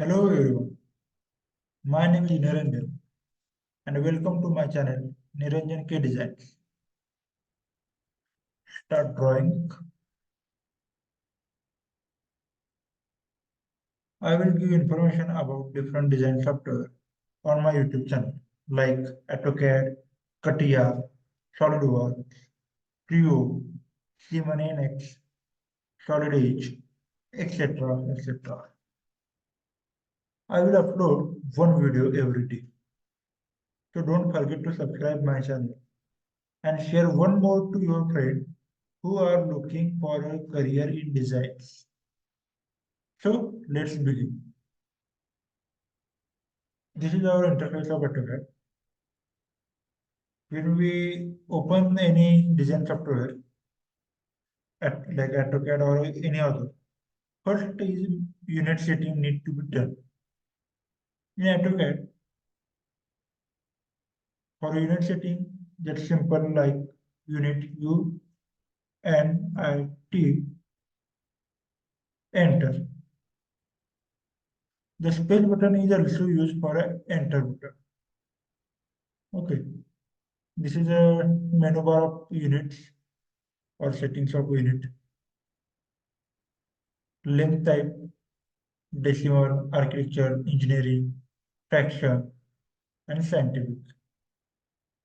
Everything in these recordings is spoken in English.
Hello everyone, my name is Niranjan and welcome to my channel Niranjan K Designs. Start drawing. I will give information about different design software on my YouTube channel like Auto-Cad, CATIA, SolidWorks, Trio, C1NX, Solid Edge, etc. etc. I will upload one video every day. So don't forget to subscribe my channel and share one more to your friend who are looking for a career in designs. So let's begin. This is our interface of AutoCAD. When we open any design software, like AutoCAD or any other, first is unit setting need to be done. In AutoCAD, for unit setting, that's simple like unit U N I T, enter. The space button is also used for a enter button. Okay, this is a menu bar of units or settings of unit. Length type, decimal, architecture, engineering, fraction, and scientific.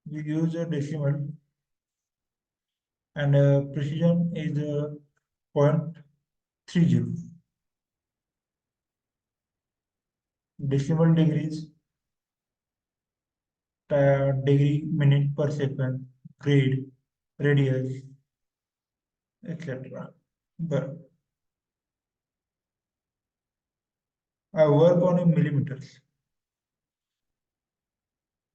We use a decimal and precision is 0.30. Decimal degrees, degree, minute per second, grade, radius, etc. But I work on in millimeters.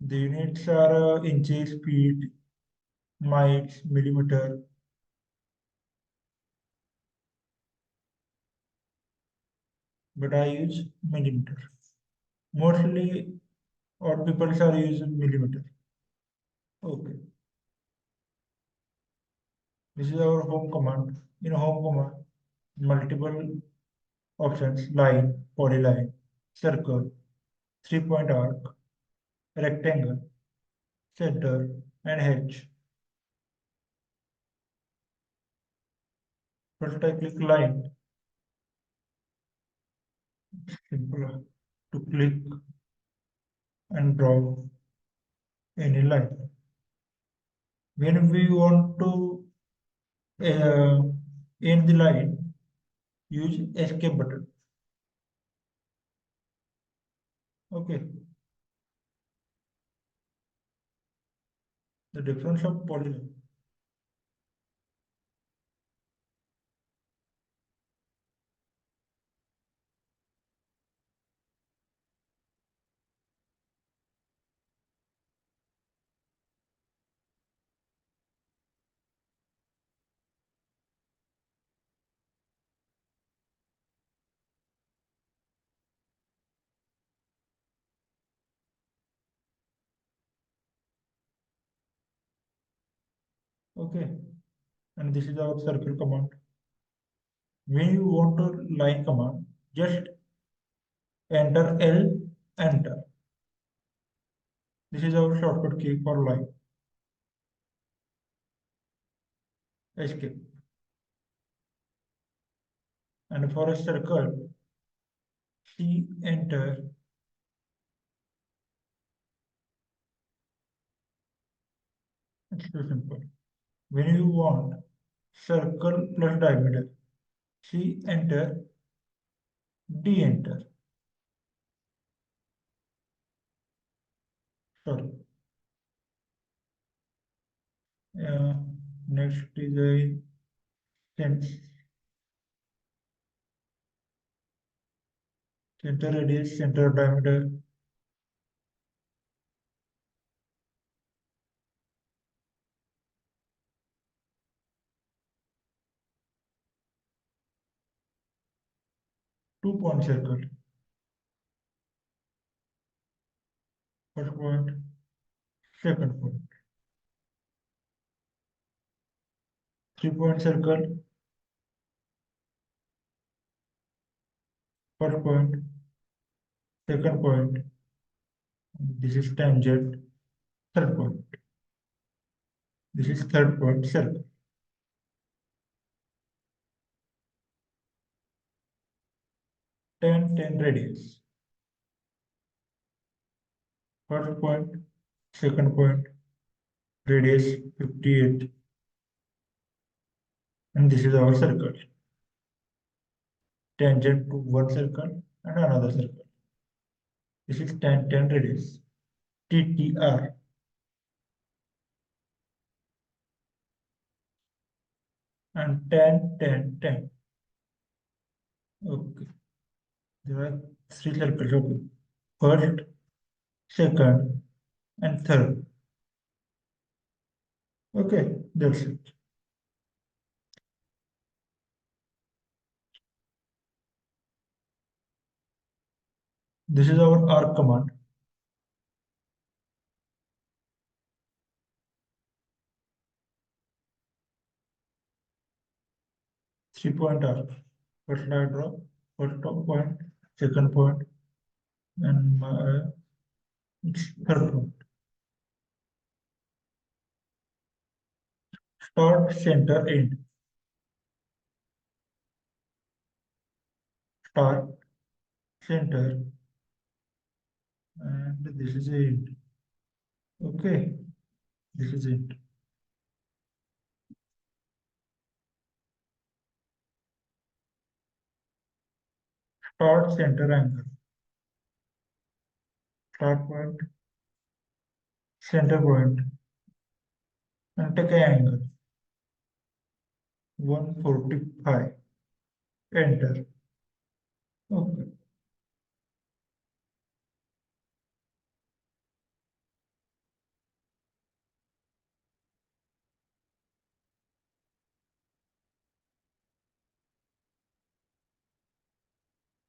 The units are inches, feet, miles, millimeter, but I use millimeter. Mostly all people are using millimeter. Okay, this is our home command. In home command, multiple options: line, polyline, circle, three-point arc, rectangle, center, and hedge. First I click line, simple to click and draw any line. When we want to uh, end the line, use escape button. Okay, the difference of polyline. Okay, and this is our circle command. When you want to line command, just enter L, enter. This is our shortcut key for line. Escape. And for a circle, C, enter. It's too simple. When you want circle plus diameter, C, enter, D, enter. Sorry. Uh, Next is a center radius, center diameter, 2-point circle. First point, second point. 3-point circle, first point, second point, this is tangent, third point. This is third point, circle. Tan radius. First point, second point, radius 58, and this is our circle. Tangent to one circle and another circle. This is tan radius, TTR. And tan. Okay, there are three circles. Okay, first, second, and third. Okay, that's it. This is our arc command. Three-point arc. First I draw first point, second point, and third point. Start, center, end. Start, center, and this is end. Okay, this is it. Start, center, angle. Start point, center point, and take an angle. 145. Enter. Okay.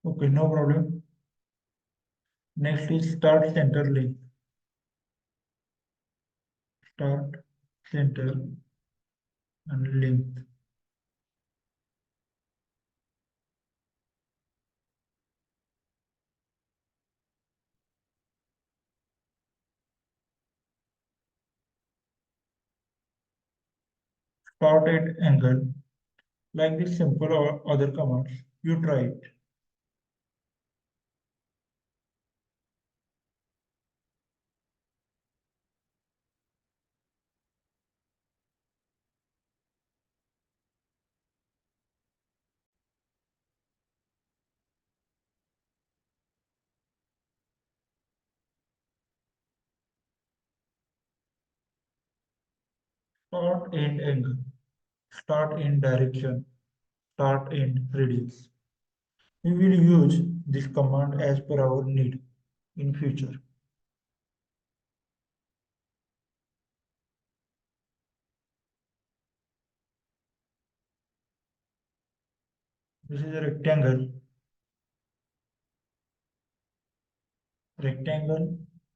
Okay, no problem. Next is start, center, length. Start, center, and length. Start at angle. Like this simple or other commands, you try it. Start end angle. Start end direction. Start end radius. We will use this command as per our need in future. This is a rectangle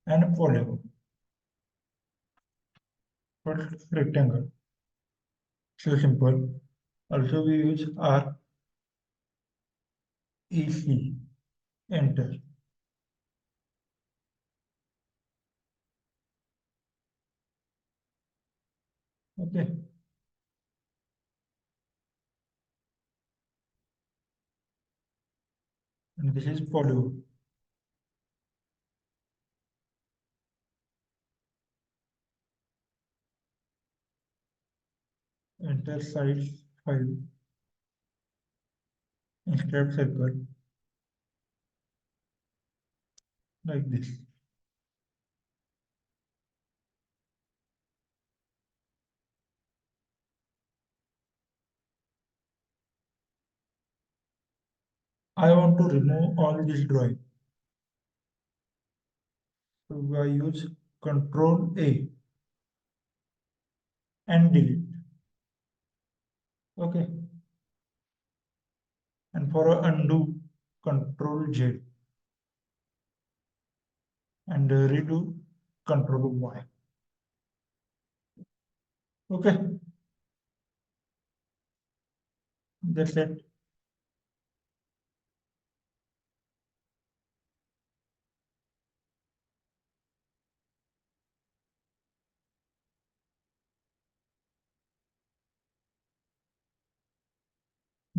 and a polygon. First rectangle. So simple. Also we use R E C. Enter. Okay. And this is polygon. Enter size 5. Inscribe circle like this. I want to remove all this drawing. So I use Control A and delete. Okay. And for a undo, Control J and redo, Control Y. Okay. That's it.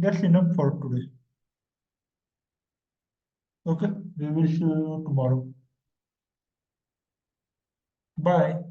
That's enough for today. Okay, we will see you tomorrow. Bye.